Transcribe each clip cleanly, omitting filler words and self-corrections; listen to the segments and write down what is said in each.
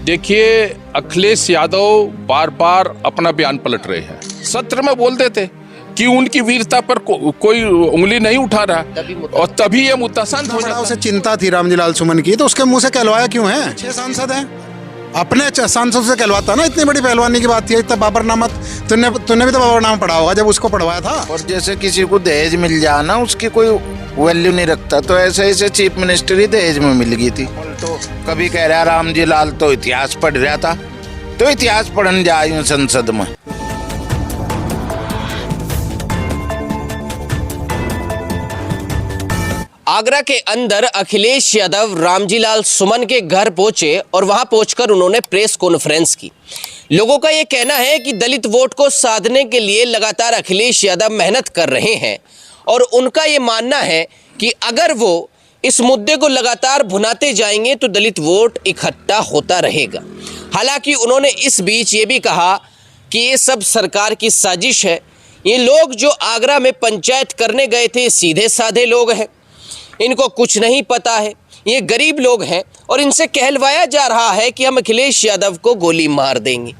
देखिए, अखिलेश यादव बार बार अपना बयान पलट रहे हैं। सत्र में बोल देते कि उनकी वीरता पर कोई उंगली नहीं उठा रहा और तभी ये मुद्दा शांत हो जाता। उसे चिंता थी रामजीलाल सुमन की, तो उसके मुंह से कहलवाया क्यों है? 6 सांसद हैं, अपने सांसद से कहलवाता ना। इतनी बड़ी पहलवानी की बात थी, इतना बाबरनामा तूने भी तो बाबरनामा पढ़ा होगा जब उसको पढ़वाया था। और जैसे किसी को दहेज मिल जाए ना, उसकी कोई वैल्यू नहीं रखता, तो ऐसे ऐसे चीफ मिनिस्टर ही दहेज में मिल गई थी। तो कभी कह रहा रामजीलाल तो इतिहास पढ़ रहा था, तो इतिहास पढ़ने जाए संसद में। आगरा के अंदर अखिलेश यादव रामजीलाल सुमन के घर पहुंचे और वहां पहुंचकर उन्होंने प्रेस कॉन्फ्रेंस की। लोगों का यह कहना है कि दलित वोट को साधने के लिए लगातार अखिलेश यादव मेहनत कर रहे हैं और उनका यह मानना है कि अगर वो इस मुद्दे को लगातार भुनाते जाएंगे तो दलित वोट इकट्ठा होता रहेगा। हालांकि उन्होंने इस बीच ये भी कहा कि ये सब सरकार की साजिश है। ये लोग जो आगरा में पंचायत करने गए थे सीधे साधे लोग हैं, इनको कुछ नहीं पता है, ये गरीब लोग हैं और इनसे कहलवाया जा रहा है कि हम अखिलेश यादव को गोली मार देंगे।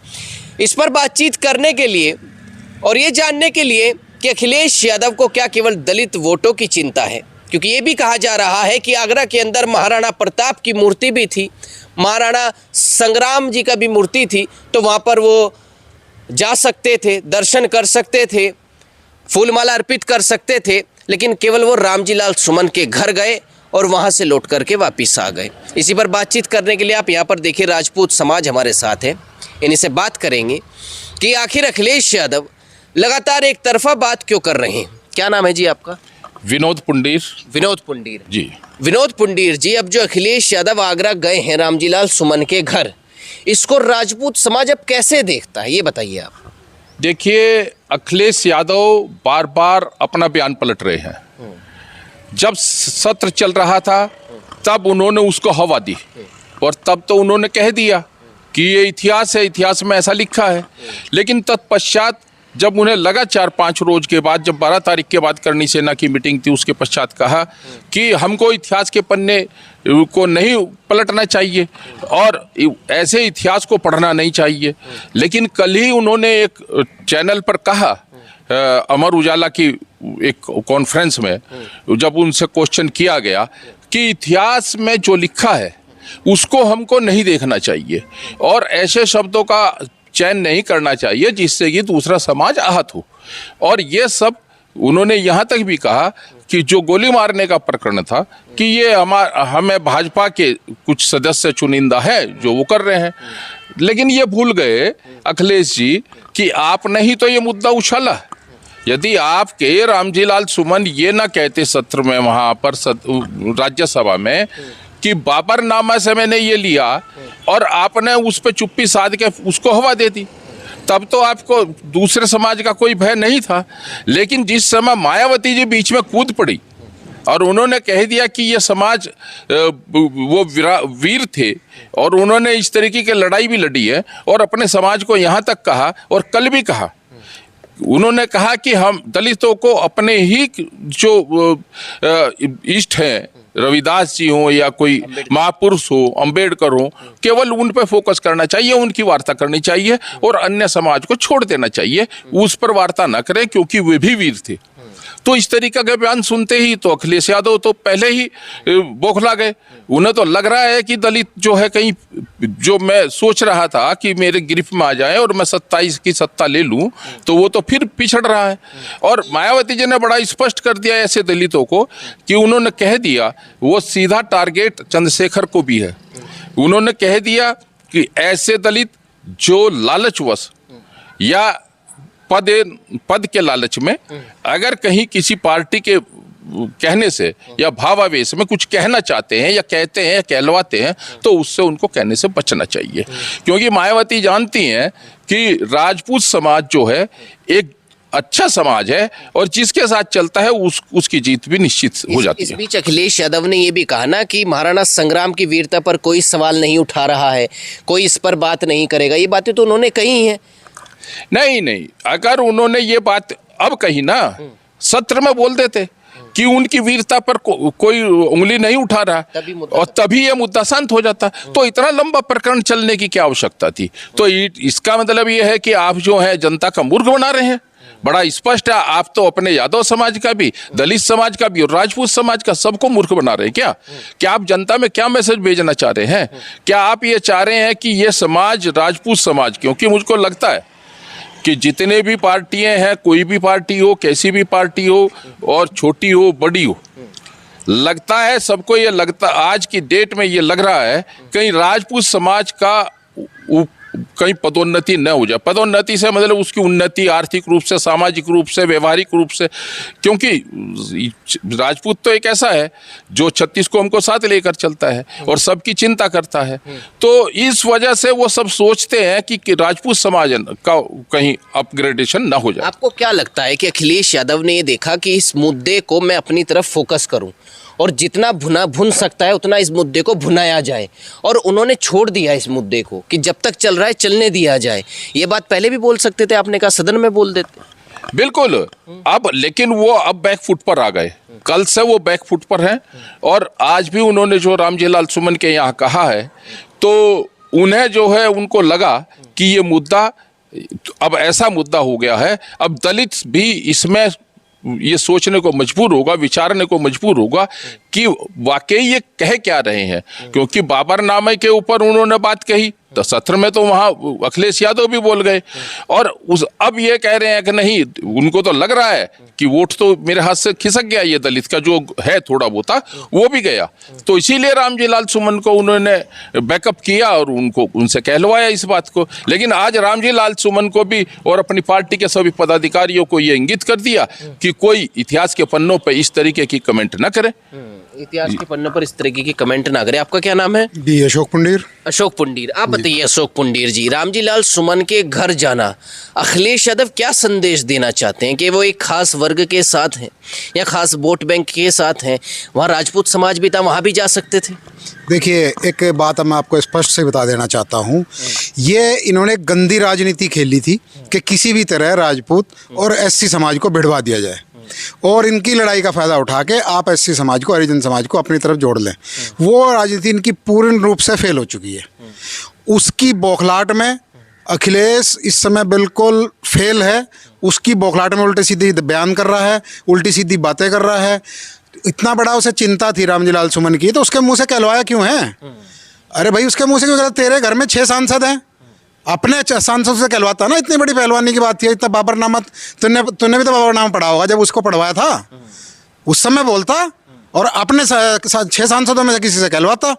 इस पर बातचीत करने के लिए और ये जानने के लिए कि अखिलेश यादव को क्या केवल दलित वोटों की चिंता है, क्योंकि ये भी कहा जा रहा है कि आगरा के अंदर महाराणा प्रताप की मूर्ति भी थी, महाराणा संग्राम जी का भी मूर्ति थी, तो वहाँ पर वो जा सकते थे, दर्शन कर सकते थे, फूलमाला अर्पित कर सकते थे, लेकिन केवल वो रामजीलाल सुमन के घर गए और वहाँ से लौट करके वापस आ गए। इसी पर बातचीत करने के लिए आप यहाँ पर देखिए राजपूत समाज हमारे साथ है। इन्हीं से बात करेंगे कि आखिर अखिलेश यादव लगातार एक तरफा बात क्यों कर रहे हैं। क्या नाम है जी आपका? विनोद पुंडीर। विनोद पुंडीर जी। विनोद पुंडीर जी, अब जो अखिलेश यादव आगरा गए हैं रामजीलाल सुमन के घर, इसको राजपूत समाज अब कैसे देखता है, ये बताइए आप। देखिए, अखिलेश यादव बार बार अपना बयान पलट रहे हैं। जब सत्र चल रहा था तब उन्होंने उसको हवा दी और तब तो उन्होंने कह दिया कि ये इतिहास है, इतिहास में ऐसा लिखा है। लेकिन तत्पश्चात जब उन्हें लगा 4-5 रोज के बाद, जब 12 तारीख के बाद करनी सेना की मीटिंग थी, उसके पश्चात कहा कि हमको इतिहास के पन्ने को नहीं पलटना चाहिए और ऐसे इतिहास को पढ़ना नहीं चाहिए। लेकिन कल ही उन्होंने एक चैनल पर कहा, अमर उजाला की एक कॉन्फ्रेंस में, जब उनसे क्वेश्चन किया गया कि इतिहास में जो लिखा है उसको हमको नहीं देखना चाहिए और ऐसे शब्दों का चयन नहीं करना चाहिए जिससे कि दूसरा समाज आहत हो। और ये सब उन्होंने यहाँ तक भी कहा कि जो गोली मारने का प्रकरण था कि ये हमें भाजपा के कुछ सदस्य चुनिंदा है जो वो कर रहे हैं। लेकिन ये भूल गए अखिलेश जी कि आपने ही तो ये मुद्दा उछाला। यदि आपके रामजीलाल सुमन ये ना कहते सत्र में वहाँ पर राज्यसभा में कि बाबरनामा से मैंने ये लिया और आपने उस पर चुप्पी साध के उसको हवा दे दी, तब तो आपको दूसरे समाज का कोई भय नहीं था। लेकिन जिस समय मायावती जी बीच में कूद पड़ी और उन्होंने कह दिया कि ये समाज वो वीर थे और उन्होंने इस तरीके की लड़ाई भी लड़ी है और अपने समाज को यहाँ तक कहा और कल भी कहा, उन्होंने कहा कि हम दलितों को अपने ही जो इष्ट हैं, रविदास जी हो या कोई महापुरुष हो, अंबेडकर हो, केवल उन पे फोकस करना चाहिए, उनकी वार्ता करनी चाहिए और अन्य समाज को छोड़ देना चाहिए, उस पर वार्ता न करें क्योंकि वे भी वीर थे। तो इस तरीका का बयान सुनते ही तो अखिलेश यादव तो पहले ही बौखला गए। उन्हें तो लग रहा है कि दलित जो है कहीं, जो मैं सोच रहा था कि मेरे गिरफ्त में आ जाए और मैं 27 की सत्ता ले लूं, तो वो तो फिर पिछड़ रहा है। और मायावती जी ने बड़ा स्पष्ट कर दिया ऐसे दलितों को कि उन्होंने कह दिया, वो सीधा टारगेट चंद्रशेखर को भी है। उन्होंने कह दिया कि ऐसे दलित जो लालचवश या पद के लालच में अगर कहीं किसी पार्टी के कहने से या भावावेश में कुछ कहना चाहते हैं या कहते हैं या कहलवाते हैं तो उससे उनको कहने से बचना चाहिए। क्योंकि मायावती जानती हैं कि राजपूत समाज जो है एक अच्छा समाज है और जिसके साथ चलता है उसकी जीत भी निश्चित हो जाती है। इस बीच अखिलेश यादव ने ये भी कहा ना कि महाराणा संग्राम की वीरता पर कोई सवाल नहीं उठा रहा है, कोई इस पर बात नहीं करेगा। ये बातें तो उन्होंने कही हैं। नहीं, अगर उन्होंने ये बात अब कही ना, सत्र में बोल देते कि उनकी वीरता पर कोई उंगली नहीं उठा रहा और तभी ये मुद्दा शांत हो जाता। तो इतना लंबा प्रकरण चलने की क्या आवश्यकता थी? तो इसका मतलब ये है कि आप जो है जनता का मूर्ख बना रहे हैं। बड़ा स्पष्ट है, आप तो अपने यादव समाज का भी, दलित समाज का भी और राजपूत समाज का सबको मूर्ख बना रहे हैं। क्या आप जनता में क्या मैसेज भेजना चाह रहे हैं? क्या आप ये चाह रहे हैं कि ये समाज, राजपूत समाज, क्योंकि मुझको लगता है कि जितने भी पार्टियां हैं, कोई भी पार्टी हो, कैसी भी पार्टी हो, और छोटी हो बड़ी हो, लगता है सबको, ये लगता आज की डेट में ये लग रहा है कहीं राजपूत समाज का कहीं पदोन्नति न हो जाए। पदोन्नति से मतलब उसकी उन्नति आर्थिक रूप से, सामाजिक रूप से, व्यवहारिक रूप से, क्योंकि राजपूत तो एक ऐसा है जो 36 कौम को साथ लेकर चलता है और सबकी चिंता करता है। तो इस वजह से वो सब सोचते हैं कि राजपूत समाज का कहीं अपग्रेडेशन ना हो जाए। आपको क्या लगता है कि अखिलेश यादव ने ये देखा कि इस मुद्दे को मैं अपनी तरफ फोकस करूं और जितना भुन सकता है उतना इस मुद्दे को भुनाया जाए, और उन्होंने छोड़ दिया इस मुद्दे को कि जब तक चल रहा है चलने दिया जाए? ये बात पहले भी बोल सकते थे, आपने कहा सदन में बोल देते। बिल्कुल, अब लेकिन वो अब बैक फुट पर आ गए। कल से वो बैक फुट पर हैं और आज भी उन्होंने जो रामजी लाल सुमन के यहाँ कहा है, तो उन्हें जो है उनको लगा कि ये मुद्दा अब ऐसा मुद्दा हो गया है, अब दलित भी इसमें ये सोचने को मजबूर होगा, विचारने को मजबूर होगा कि वाकई ये कह क्या रहे हैं। क्योंकि बाबरनामे के ऊपर उन्होंने बात कही तो सत्र में तो वहाँ अखिलेश यादव भी बोल गए, और अब ये कह रहे हैं कि नहीं, उनको तो लग रहा है कि वोट तो मेरे हाथ से खिसक गया, ये दलित का जो है थोड़ा बहुत वो भी गया। तो इसीलिए रामजी लाल सुमन को उन्होंने बैकअप किया और उनसे कहलवाया इस बात को। लेकिन आज रामजी लाल सुमन को भी और अपनी पार्टी के सभी पदाधिकारियों को ये इंगित कर दिया कि कोई इतिहास के पन्नों पर इस तरीके की कमेंट न करे। इतिहास के पन्नों पर इस तरीके की कमेंट ना करें। आपका क्या नाम है? डी अशोक पुंडीर। अशोक पुंडीर, आप बताइए अशोक पुंडीर जी, रामजी लाल सुमन के घर जाना, अखिलेश यादव क्या संदेश देना चाहते हैं? कि वो एक खास वर्ग के साथ हैं या खास वोट बैंक के साथ हैं? वहाँ राजपूत समाज भी था, वहाँ भी जा सकते थे। देखिए, एक बात मैं आपको स्पष्ट से बता देना चाहता हूँ, ये इन्होंने गंदी राजनीति खेली थी कि किसी भी तरह राजपूत और एससी समाज को भिड़वा दिया जाए, और इनकी लड़ाई का फ़ायदा उठा के आप एससी समाज को, हरिजन समाज को अपनी तरफ जोड़ लें। वो राजनीति इनकी पूर्ण रूप से फेल हो चुकी है। उसकी बौखलाहट में अखिलेश इस समय बिल्कुल फेल है। उसकी बौखलाहट में उल्टे सीधी बयान कर रहा है, उल्टी सीधी बातें कर रहा है। इतना बड़ा उसे चिंता थी रामजी लाल सुमन की, तो उसके मुंह से कहलवाया क्यों है? अरे भाई, उसके मुंह से क्यों? तेरे घर में 6 सांसद हैं, अपने सांसद से कहलवाता ना। इतनी बड़ी पहलवानी की बात थी, इतना बाबरनामा तूने भी तो बाबरनामा पढ़ा होगा जब उसको पढ़वाया था, उस समय बोलता और अपने 6 सांसदों में से किसी से कहलवाता।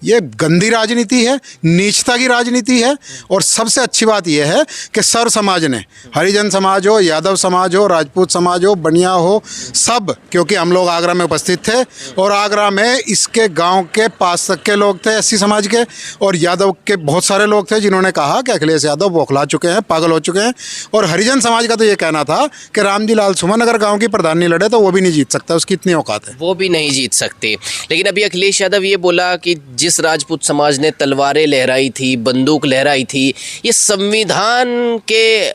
ये गंदी राजनीति है, नीचता की राजनीति है। और सबसे अच्छी बात यह है कि सर्व समाज ने, हरिजन समाज हो, यादव समाज हो, राजपूत समाज हो, बनिया हो, सब, क्योंकि हम लोग आगरा में उपस्थित थे और आगरा में इसके गांव के 5 तक के लोग थे एससी समाज के, और यादव के बहुत सारे लोग थे जिन्होंने कहा कि अखिलेश यादव बौखला चुके हैं, पागल हो चुके हैं। और हरिजन समाज का तो ये कहना था कि रामजी लाल सुमन अगर गाँव की प्रधान नहीं लड़े तो वो भी नहीं जीत सकता, उसकी इतनी औकात है, वो भी नहीं जीत सकते। लेकिन अभी अखिलेश यादव ये बोला कि जिस राजपूत समाज ने तलवारें लहराई थी, बंदूक लहराई थी, ये संविधान के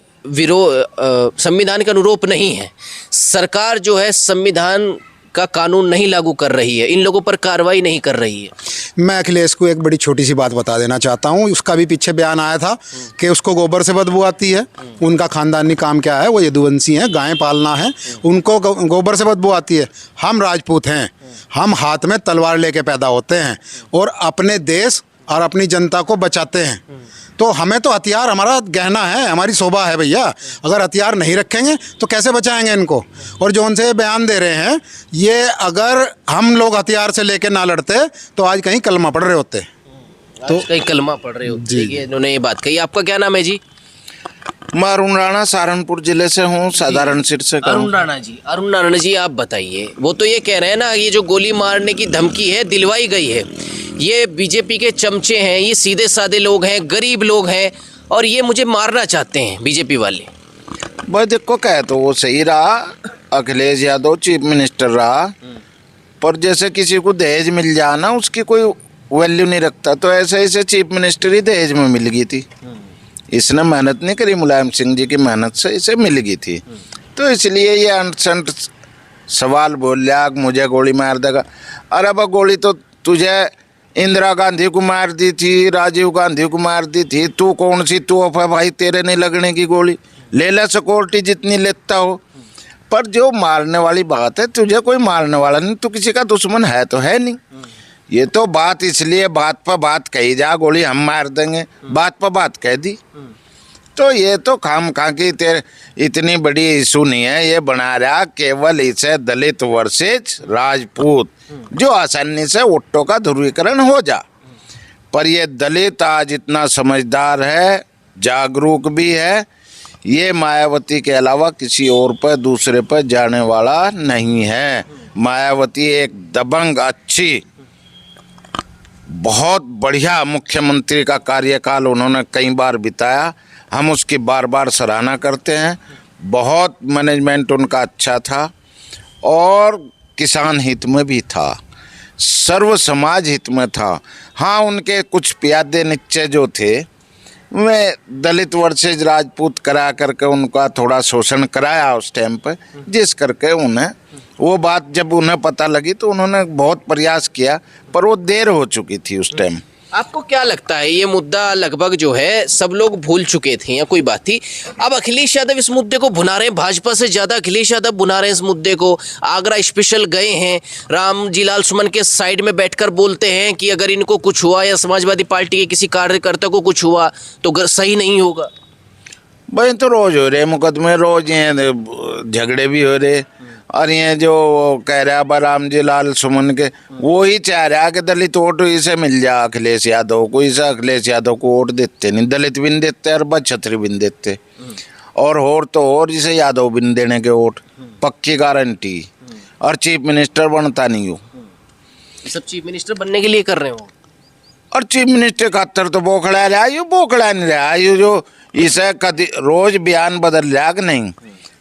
संविधान का अनुरूप नहीं है। सरकार जो है संविधान का कानून नहीं लागू कर रही है, इन लोगों पर कार्रवाई नहीं कर रही है। मैं अखिलेश को एक बड़ी छोटी सी बात बता देना चाहता हूँ। उसका भी पीछे बयान आया था कि उसको गोबर से बदबू आती है। उनका खानदानी काम क्या है? वो यदुवंशी हैं, गायें पालना है, उनको गोबर से बदबू आती है। हम राजपूत हैं, हम हाथ में तलवार लेके पैदा होते हैं और अपने देश और अपनी जनता को बचाते हैं। तो हमें तो हथियार हमारा गहना है, हमारी शोभा है भैया। अगर हथियार नहीं रखेंगे तो कैसे बचाएंगे इनको? और जो उनसे बयान दे रहे हैं, ये अगर हम लोग हथियार से लेके ना लड़ते तो आज कहीं कलमा पढ़ रहे होते। तो कहीं कलमा पढ़ रहे होते। ये इन्होंने ये बात कही। आपका क्या नाम है जी? मैं अरुण राणा सहारनपुर जिले से हूँ, साधारण सीट से। अरुण राणा जी, आप बताइए, वो तो ये कह रहे हैं ना, ये जो गोली मारने की धमकी है दिलवाई गई है, ये बीजेपी के चमचे हैं, ये सीधे साधे लोग हैं, गरीब लोग हैं, और ये मुझे मारना चाहते हैं बीजेपी वाले। भाई देखो, कहे तो वो सही रहा, अखिलेश यादव चीफ मिनिस्टर रहा, पर जैसे किसी को दहेज मिल जाए ना, उसकी कोई वैल्यू नहीं रखता। तो ऐसे ऐसे चीफ मिनिस्टर ही दहेज में मिल गई थी। इसने मेहनत नहीं करी, मुलायम सिंह जी की मेहनत से इसे मिल गई थी। तो इसलिए ये अनसंट सवाल बोल लिया मुझे गोली मार देगा। अरे अब गोली तो तुझे इंदिरा गांधी को मार दी थी, राजीव गांधी को मार दी थी, तू कौन सी तू है भाई तेरे नहीं लगने की गोली, ले ले सिक्योरिटी जितनी लेता हो। पर जो मारने वाली बात है, तुझे कोई मारने वाला नहीं, तू किसी का दुश्मन है तो है नहीं। ये तो बात इसलिए बात पर बात कही जा, गोली हम मार देंगे, बात पर बात कह दी। तो ये तो खाम खा की तेरे इतनी बड़ी इशू नहीं है, ये बना रहा केवल इसे दलित वर्सेज राजपूत, जो आसानी से वोटों का ध्रुवीकरण हो जा। पर ये दलित आज इतना समझदार है, जागरूक भी है, ये मायावती के अलावा किसी और पर दूसरे पर जाने वाला नहीं है। मायावती एक दबंग, अच्छी, बहुत बढ़िया मुख्यमंत्री का कार्यकाल उन्होंने कई बार बिताया, हम उसकी बार बार सराहना करते हैं। बहुत मैनेजमेंट उनका अच्छा था और किसान हित में भी था, सर्व समाज हित में था। हाँ, उनके कुछ प्यादे निश्चय जो थे वे दलित वर्सेज राजपूत करा करके उनका थोड़ा शोषण कराया उस टाइम पर, जिस करके उन्हें वो बात जब उन्हें पता लगी तो उन्होंने बहुत प्रयास किया, पर वो देर हो चुकी थी उस टाइम। आपको क्या लगता है ये मुद्दा लगभग जो है सब लोग भूल चुके थे या कोई बात थी? अब अखिलेश यादव इस मुद्दे को भुना रहे हैं, भाजपा से ज्यादा अखिलेश यादव भुना रहे हैं इस मुद्दे को। आगरा स्पेशल गए हैं, रामजीलाल सुमन के साइड में बैठकर बोलते हैं कि अगर इनको कुछ हुआ या समाजवादी पार्टी के किसी कार्यकर्ता को कुछ हुआ तो सही नहीं होगा। भाई तो रोज हो रहे मुकदमे, रोज ये झगड़े भी हो रहे। और ये जो कह रहा है रामजीलाल सुमन के, वो ही चाह रहा है कि दलित वोट इसे मिल जाए अखिलेश यादव को। इसे अखिलेश यादव को वोट देते नहीं, दलित भी नहीं देते और छत्री भी नहीं देते, और तो और इसे यादव भी नहीं देने के वोट, पक्की गारंटी। और चीफ मिनिस्टर बनता नहीं हो, सब चीफ मिनिस्टर बनने के लिए कर रहे हो। और चीफ मिनिस्टर खातर तो बोखड़ा रहा, यू बोखड़ा नहीं रहा, यू जो इसे कभी रोज बयान बदल रहा कि नहीं।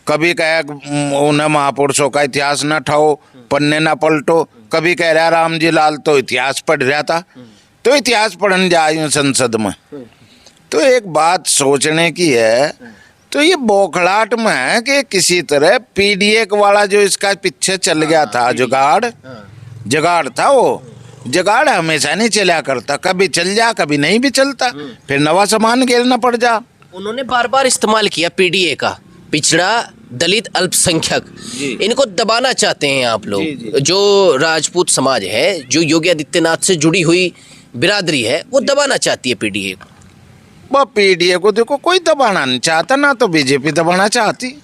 कभी कहे उन्हें महापुरुषों का इतिहास न ठाओ, पन्ने न पलटो, कभी कह रहा रामजीलाल तो इतिहास पढ़ रहा था, तो इतिहास पढ़ने जाए संसद में। तो एक बात सोचने की है, तो ये बौखलाहट में है कि किसी तरह पीडीए वाला जो इसका पीछे चल गया था, जुगाड़ था, वो जुगाड़ हमेशा नहीं चला करता, कभी चल जा कभी नहीं भी चलता, फिर नवा सामान खेलना पड़ जा। उन्होंने बार बार इस्तेमाल किया पीडीए का, पिछड़ा, दलित, अल्पसंख्यक, इनको दबाना चाहते हैं आप लोग। जो राजपूत समाज है, जो योगी आदित्यनाथ से जुड़ी हुई बिरादरी है, वो दबाना चाहती है पीडीए को। वह पीडीए को देखो कोई दबाना नहीं चाहता, ना तो बीजेपी दबाना चाहती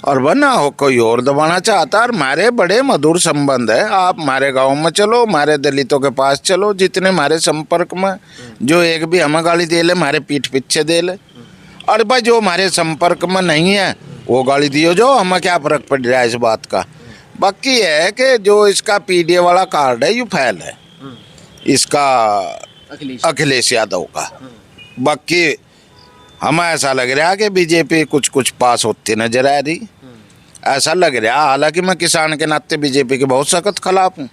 और वह ना हो कोई और दबाना चाहता। और हमारे बड़े मधुर संबंध है, आप हमारे गांव में चलो, हमारे दलितों के पास चलो, जितने हमारे संपर्क में, जो एक भी हमें गाली दे ले हमारे पीठ पीछे दे ले, और भाई जो हमारे संपर्क में नहीं है वो गाली दियो, जो हमें क्या फर्क पड़ रहा है इस बात का। बाकी है कि जो इसका पीडीए वाला कार्ड है, यू फैल है इसका अखिलेश यादव का। बाकी हमें ऐसा लग रहा है कि बीजेपी कुछ कुछ पास होती नजर आ रही, ऐसा लग रहा। हालांकि मैं किसान के नाते बीजेपी के बहुत सख्त खिलाफ हूँ,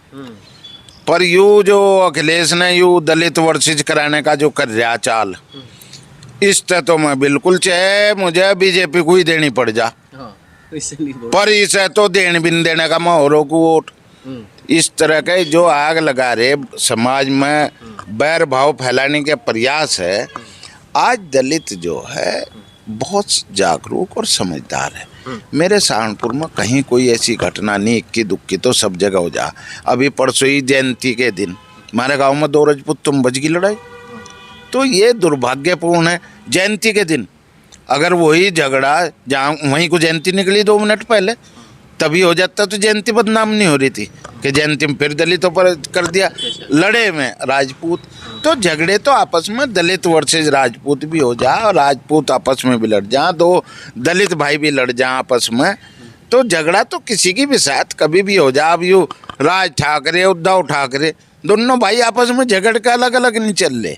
पर यू जो अखिलेश ने यू दलित वर्सेज कराने का जो कर रहा चाल, इस तरह तो मैं बिल्कुल चाहे मुझे बीजेपी को ही देनी पड़ जा, पर इसे तो देने भी नहीं देने का मोहरों को वोट। इस तरह के जो आग लगा रहे समाज में बैर भाव फैलाने के प्रयास है। आज दलित जो है बहुत जागरूक और समझदार है। मेरे सहारनपुर में कहीं कोई ऐसी घटना नहीं, इक्की दुक्की तो सब जगह हो जा। अभी परसों ही जयंती के दिन हमारे गांव में 2 राजपूत तुम बच गई लड़ाई, तो ये दुर्भाग्यपूर्ण है। जयंती के दिन अगर वही झगड़ा जहाँ वहीं को जयंती निकली 2 मिनट पहले तभी हो जाता तो जयंती बदनाम नहीं हो रही थी कि जयंती में फिर दलितों पर कर दिया, लड़े में राजपूत। तो झगड़े तो आपस में दलित वर्सेज राजपूत भी हो जा, और राजपूत आपस में भी लड़ जा, 2 दलित भाई भी लड़ जा आपस में, तो झगड़ा तो किसी की भी साथ कभी भी हो जा। अब यू राज ठाकरे उद्धव ठाकरे दोनों भाई आपस में झगड़ के अलग अलग नहीं चल रहे,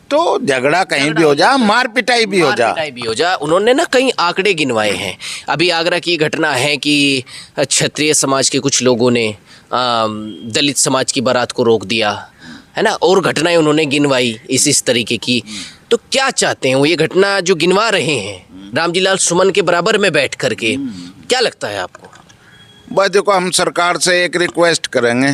तो झगड़ा कहीं भी हो जा, मार पिटाई भी हो जा। उन्होंने ना कई आंकड़े गिनवाए हैं। अभी आगरा की घटना है कि क्षत्रिय समाज के कुछ लोगों ने दलित समाज की बारात को रोक दिया है ना, और घटनाएं उन्होंने गिनवाई इस तरीके की। तो क्या चाहते हैं वो, ये घटना जो गिनवा रहे हैं रामजीलाल सुमन के बराबर में बैठ करके, क्या लगता है आपको? बस देखो, हम सरकार से एक रिक्वेस्ट करेंगे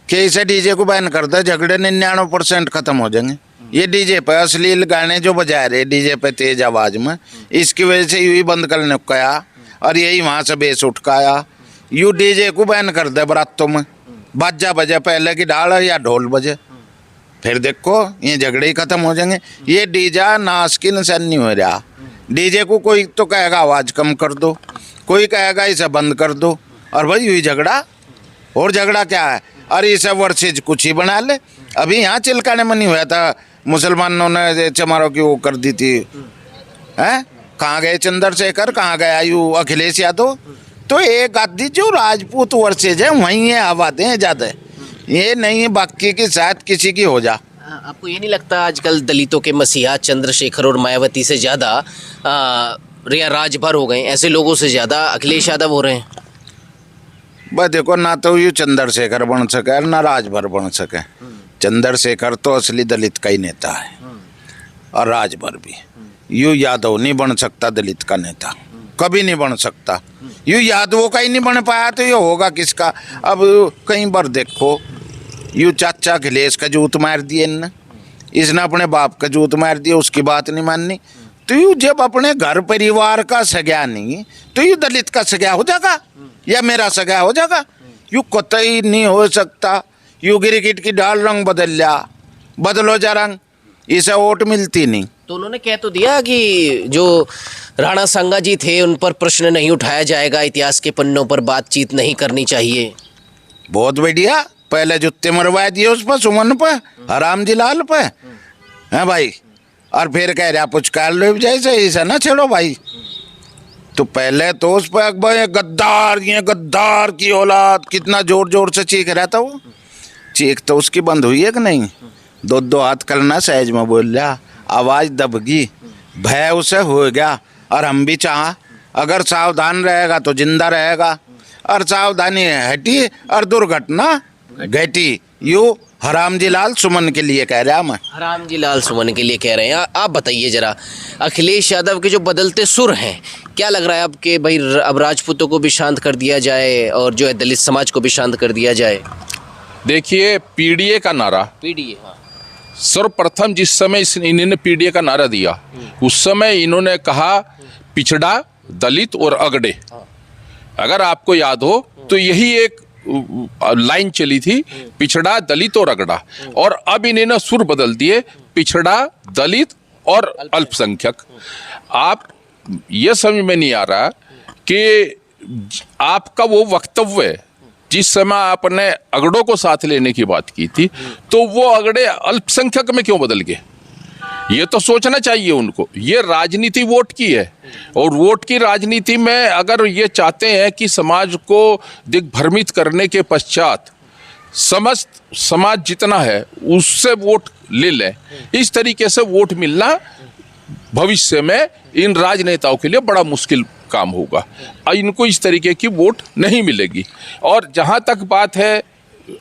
कि इसे डीजे को बैन कर दे, झगड़े 99% खत्म हो जाएंगे। ये डीजे पे अश्लील गाने जो बजा रहे डीजे पे तेज आवाज में, इसकी वजह से यही बंद करने को कहा और यही वहाँ से बेस उठकाया। यू डीजे को बैन कर दे बरातों में, बाजा बजे पहले की डाल या ढोल बजे, फिर देखो ये झगड़े ही खत्म हो जाएंगे। ये डीजे नाश की निशानी हो रहा। डीजे को कोई तो कहेगा आवाज़ कम कर दो, कोई कहेगा इसे बंद कर दो, और भाई यही झगड़ा। और झगड़ा क्या है? अरे इसे वर्सेज कुछ ही बना ले। अभी यहाँ चिलकाने में नहीं हुआ था, मुसलमानों ने चमारों की वो कर दी थी, हैं? कहाँ गए चंद्रशेखर, कहाँ गए आयु अखिलेश यादव? तो एक आदि जो राजपूत वर्सेज है वहीं है, आबादें हैं ज़्यादा, ये नहीं है बाकी की शायद किसी की हो जा। आपको ये नहीं लगता आजकल दलितों के मसीहा चंद्रशेखर और मायावती से ज़्यादा राजभर हो गए, ऐसे लोगों से ज़्यादा अखिलेश यादव हो रहे हैं? बस देखो, ना तो यू चंद्रशेखर बन सके ना राजभर बन सके। चंद्रशेखर तो असली दलित का ही नेता है, और राजभर भी। यू यादव नहीं बन सकता दलित का नेता, कभी नहीं बन सकता। यू यादवों का ही नहीं बन पाया तो ये होगा किसका? अब कई बार देखो, यू चाचा अखिलेश का जूत मार दिए इनने, इसने अपने बाप का जूत मार दिया, उसकी बात नहीं माननी। तो यू जब अपने घर परिवार का सगा नहीं तो यू दलित का सगा हो जाएगा या मेरा सगा हो जाएगा? यू कतई नहीं हो सकता। यू गिरगिट की डाल रंग बदल लिया, बदलो जा रंग, इसे वोट मिलती नहीं। तो उन्होंने कह तो दिया कि जो राणा सांगा जी थे उन पर प्रश्न नहीं उठाया जाएगा, इतिहास के पन्नों पर बातचीत नहीं करनी चाहिए। बहुत बढ़िया, पहले जुत्ते मरवा दिए उस पर, सुमन पे, हराम जी लाल पे, हैं भाई? और फिर कह रहा पुचकार लो जैसे इसे ना छेड़ो भाई। तो पहले तो उस पर अकबर गद्दार, ये गद्दार की औलाद, कितना जोर जोर से चीख रहा था वो। चीख तो उसकी बंद हुई है कि नहीं? दो हाथ करना सहज में बोल रहा, आवाज़ दबगी, भय उसे हो गया। और हम भी चाह, अगर सावधान रहेगा तो जिंदा रहेगा, और सावधानी हटी और दुर्घटना घटी। यू हरामजी लाल सुमन के लिए कह रहा मैं। हरामजी लाल सुमन के लिए कह रहे हैं। आप बताइए जरा, अखिलेश यादव के जो बदलते सुर हैं, क्या लग रहा है अब कि भाई अब राजपूतों को भी शांत कर दिया जाए और जो है दलित समाज को भी शांत कर दिया जाए? देखिए, पीडीए का नारा, पीडीए, हाँ, सर्वप्रथम जिस समय इन्होंने पीडीए का नारा दिया, उस समय इन्होंने कहा पिछड़ा, दलित और अगड़े। अगर आपको याद हो तो यही एक लाइन चली थी, पिछड़ा, दलित और अगड़ा। और अब इन्होंने सुर बदल दिए, पिछड़ा, दलित और अल्पसंख्यक। आप ये समझ में नहीं आ रहा कि आपका वो वक्तव्य, जिस समय आपने अगड़ों को साथ लेने की बात की थी, तो वो अगड़े अल्पसंख्यक में क्यों बदल गए? ये तो सोचना चाहिए उनको। ये राजनीति वोट की है, और वोट की राजनीति में अगर ये चाहते हैं कि समाज को दिग्भ्रमित करने के पश्चात समस्त समाज जितना है उससे वोट ले लें, इस तरीके से वोट मिलना भविष्य में इन राजनेताओं के लिए बड़ा मुश्किल काम होगा। इनको इस तरीके की वोट नहीं मिलेगी। और जहाँ तक बात है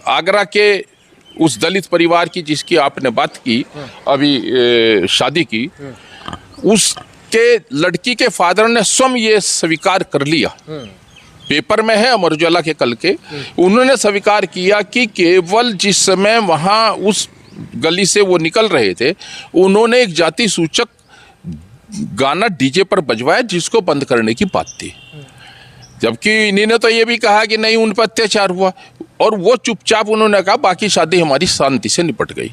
आगरा के उस दलित परिवार की जिसकी आपने बात की अभी, शादी की, उसके लड़की के फादर ने स्वयं ये स्वीकार कर लिया, पेपर में है अमर उजाला के कल के, उन्होंने स्वीकार किया कि केवल जिस समय वहाँ उस गली से वो निकल रहे थे, उन्होंने एक जाति सूचक गाना डीजे पर बजवाया जिसको बंद करने की बात थी। जबकि इन्होंने तो ये भी कहा कि नहीं, उन पर अत्याचार हुआ, और वो चुपचाप उन्होंने कहा बाकी शादी हमारी शांति से निपट गई।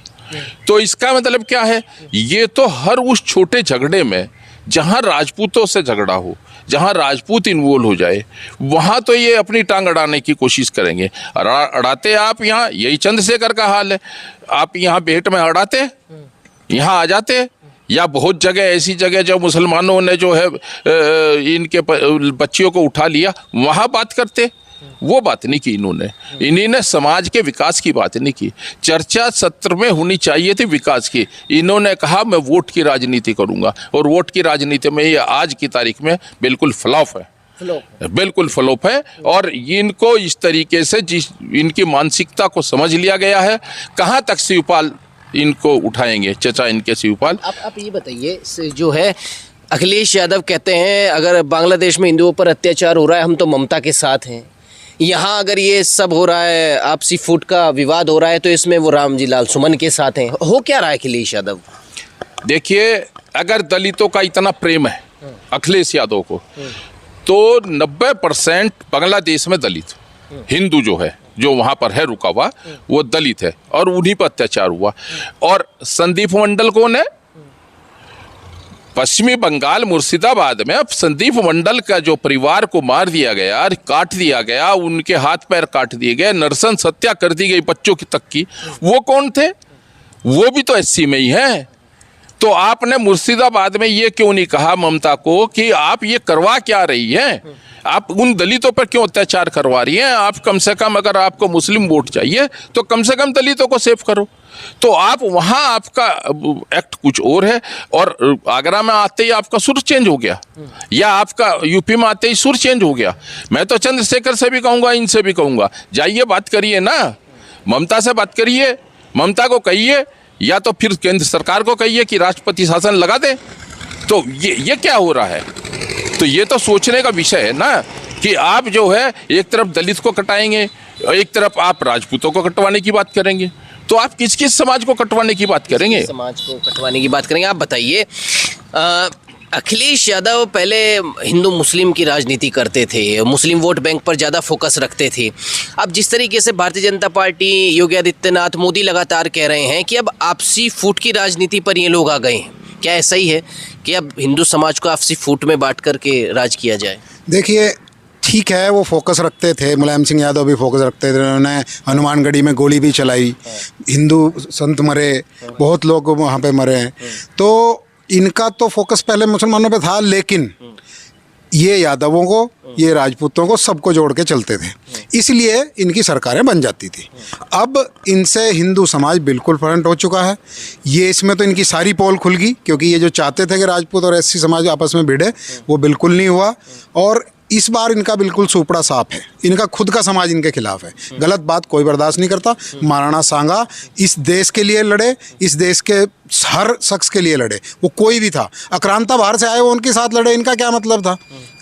तो इसका मतलब क्या है? ये तो हर उस छोटे झगड़े में जहां राजपूतों से झगड़ा हो, जहां राजपूत इन्वॉल्व हो जाए, वहां तो ये अपनी टांग अड़ाने की कोशिश करेंगे। अड़ाते आप यहाँ, यही चंद्रशेखर का हाल है। आप यहाँ भेंट में अड़ाते, यहाँ आ जाते, या बहुत जगह ऐसी जगह जो मुसलमानों ने जो है इनके बच्चियों को उठा लिया, वहाँ बात करते। वो बात नहीं की इन्होंने समाज के विकास की बात नहीं की। चर्चा सत्र में होनी चाहिए थी विकास की। इन्होंने कहा मैं वोट की राजनीति करूंगा, और वोट की राजनीति में ये आज की तारीख में बिल्कुल फ्लॉप है, बिल्कुल फ्लॉप है। और इनको इस तरीके से इनकी मानसिकता को समझ लिया गया है। कहाँ तक शिवपाल इनको उठाएंगे, चचा इनके शिवपाल। आप ये बताइए, जो है अखिलेश यादव कहते हैं अगर बांग्लादेश में हिंदुओं पर अत्याचार हो रहा है हम तो ममता के साथ हैं, यहाँ अगर ये सब हो रहा है, आपसी फूट का विवाद हो रहा है, तो इसमें वो रामजी लाल सुमन के साथ हैं। हो क्या रहा है अखिलेश यादव? देखिए, अगर दलितों का इतना प्रेम है अखिलेश यादव को, तो 90% बांग्लादेश में दलित हिंदू जो है, जो वहाँ पर है रुका हुआ, वो दलित है और उन्हीं पर अत्याचार हुआ। और संदीप मंडल कौन है? पश्चिमी बंगाल मुर्शिदाबाद में अब संदीप मंडल का जो परिवार को मार दिया गया, काट दिया गया, उनके हाथ पैर काट दिए गए, नरसंस हत्या कर दी गई बच्चों की तक की, वो कौन थे? वो भी तो एससी में ही है। तो आपने मुर्शिदाबाद में ये क्यों नहीं कहा ममता को कि आप ये करवा क्या रही हैं? आप उन दलितों पर क्यों अत्याचार करवा रही हैं? आप कम से कम, अगर आपको मुस्लिम वोट चाहिए तो कम से कम दलितों को सेव करो। तो आप वहाँ, आपका एक्ट कुछ और है, और आगरा में आते ही आपका सुर चेंज हो गया, या आपका यूपी में आते ही सुर चेंज हो गया। मैं तो चंद्रशेखर से भी कहूँगा, इनसे भी कहूँगा, जाइए बात करिए ना, ममता से बात करिए, ममता को कहिए, या तो फिर केंद्र सरकार को कहिए कि राष्ट्रपति शासन लगा दे। तो ये क्या हो रहा है? तो ये तो सोचने का विषय है ना कि आप जो है एक तरफ दलित को कटाएंगे, एक तरफ आप राजपूतों को कटवाने की बात करेंगे, तो आप किस किस समाज को कटवाने की बात करेंगे? समाज को कटवाने की बात करेंगे। आप बताइए, अखिलेश यादव पहले हिंदू मुस्लिम की राजनीति करते थे, मुस्लिम वोट बैंक पर ज़्यादा फोकस रखते थे। अब जिस तरीके से भारतीय जनता पार्टी, योगी आदित्यनाथ, मोदी लगातार कह रहे हैं कि अब आपसी फूट की राजनीति पर ये लोग आ गए हैं, क्या ऐसा ही है कि अब हिंदू समाज को आपसी फूट में बांट करके राज किया जाए? देखिए, ठीक है, वो फोकस रखते थे, मुलायम सिंह यादव भी फोकस रखते थे, उन्होंने हनुमानगढ़ी में गोली भी चलाई, हिंदू संत मरे, बहुत लोग वहाँ पे मरे हैं। तो इनका तो फोकस पहले मुसलमानों पे था, लेकिन ये यादवों को, ये राजपूतों को, सबको जोड़ के चलते थे, इसलिए इनकी सरकारें बन जाती थी। अब इनसे हिंदू समाज बिल्कुल फ्रंट हो चुका है। ये इसमें तो इनकी सारी पोल खुल गई, क्योंकि ये जो चाहते थे कि राजपूत और एससी समाज आपस में भिड़े, वो बिल्कुल नहीं हुआ। और इस बार इनका बिल्कुल सुपड़ा साफ है, इनका खुद का समाज इनके खिलाफ है। गलत बात कोई बर्दाश्त नहीं करता। महाराणा सांगा इस देश के लिए लड़े, इस देश के हर शख्स के लिए लड़े, वो कोई भी था। आक्रांता बाहर से आए, वो उनके साथ लड़े, इनका क्या मतलब था?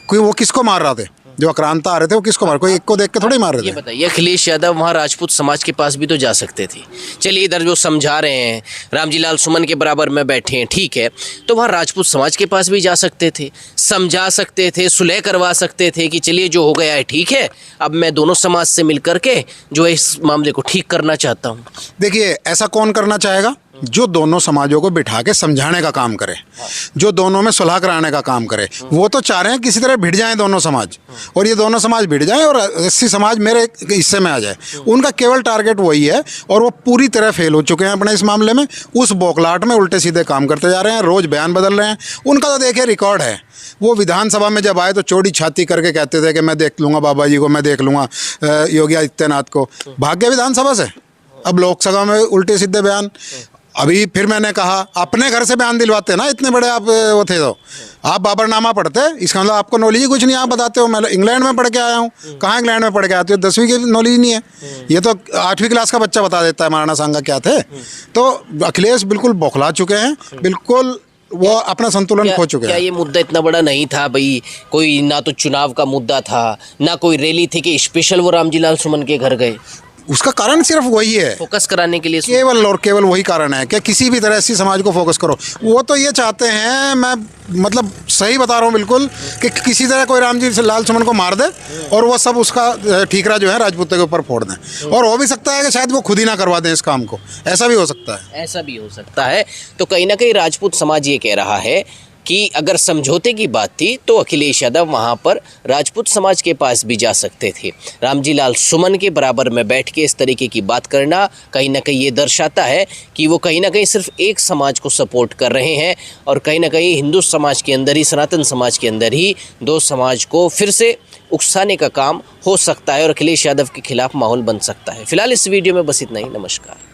कोई वो किसको मार रहे थे? जो आक्रांता आ रहे थे वो किसको मार, कोई एक को देख के थोड़ी मार रहे थे। ये बताइए, अखिलेश यादव वहाँ राजपूत समाज के पास भी तो जा सकते थे। चलिए, इधर जो समझा रहे हैं रामजी लाल सुमन के बराबर में बैठे हैं, ठीक है, तो वहाँ राजपूत समाज के पास भी जा सकते थे, समझा सकते थे, सुलह करवा सकते थे कि चलिए जो हो गया है ठीक है, अब मैं दोनों समाज से मिल करके जो है इस मामले को ठीक करना चाहता हूँ। देखिए, ऐसा कौन करना चाहेगा? जो दोनों समाजों को बिठा के समझाने का काम करे, जो दोनों में सुलह कराने का काम करे। वो तो चाह रहे हैं किसी तरह भिड़ जाएं दोनों समाज, और ये दोनों समाज भिड़ जाएं और एससी समाज मेरे हिस्से में आ जाए। उनका केवल टारगेट वही है, और वो पूरी तरह फेल हो चुके हैं अपने इस मामले में। उस बौखलाहट में उल्टे सीधे काम करते जा रहे हैं, रोज़ बयान बदल रहे हैं। उनका तो देखिए रिकॉर्ड है, वो विधानसभा में जब आए तो चौड़ी छाती करके कहते थे कि मैं देख लूँगा बाबा जी को, मैं देख लूँगा योगी आदित्यनाथ को। भाग गए विधानसभा से, अब लोकसभा में उल्टे सीधे बयान। अभी फिर मैंने कहा, अपने घर से बयान दिलवाते ना, इतने बड़े आप वो थे, तो आप बाबरनामा पढ़ते, इसका मतलब आपको नॉलेज ही कुछ नहीं, आप बताते हो मैं इंग्लैंड में पढ़ के आया हूँ। कहाँ इंग्लैंड में पढ़ के आते हो? 10वीं की नॉलेज नहीं है, ये तो 8वीं क्लास का बच्चा बता देता है महाराणा सांगा क्या थे। तो अखिलेश बिल्कुल बौखला चुके हैं, बिल्कुल वो अपना संतुलन खो चुके हैं। क्या ये मुद्दा इतना बड़ा नहीं था भाई? कोई ना तो चुनाव का मुद्दा था, ना कोई रैली थी कि स्पेशल वो रामजी लाल सुमन के घर गए? उसका कारण सिर्फ वही है, फोकस कराने के लिए, केवल और केवल वही कारण है कि किसी भी तरह एससी समाज को फोकस करो। वो तो ये चाहते हैं, मैं मतलब सही बता रहा हूँ बिल्कुल, कि किसी तरह कोई रामजी लाल सुमन को मार दे और वो सब उसका ठीकरा जो है राजपूतों के ऊपर फोड़ दें। और हो भी सकता है कि शायद वो खुद ही ना करवा दें इस काम को, ऐसा भी हो सकता है। ऐसा भी हो सकता है। तो कहीं ना कहीं राजपूत समाज ये कह रहा है कि अगर समझौते की बात थी तो अखिलेश यादव वहाँ पर राजपूत समाज के पास भी जा सकते थे। रामजी लाल सुमन के बराबर में बैठ के इस तरीके की बात करना कहीं ना कहीं ये दर्शाता है कि वो कहीं ना कहीं सिर्फ एक समाज को सपोर्ट कर रहे हैं, और कहीं ना कहीं हिंदू समाज के अंदर ही, सनातन समाज के अंदर ही दो समाज को फिर से उकसाने का काम हो सकता है और अखिलेश यादव के खिलाफ माहौल बन सकता है। फिलहाल इस वीडियो में बस इतना ही। नमस्कार।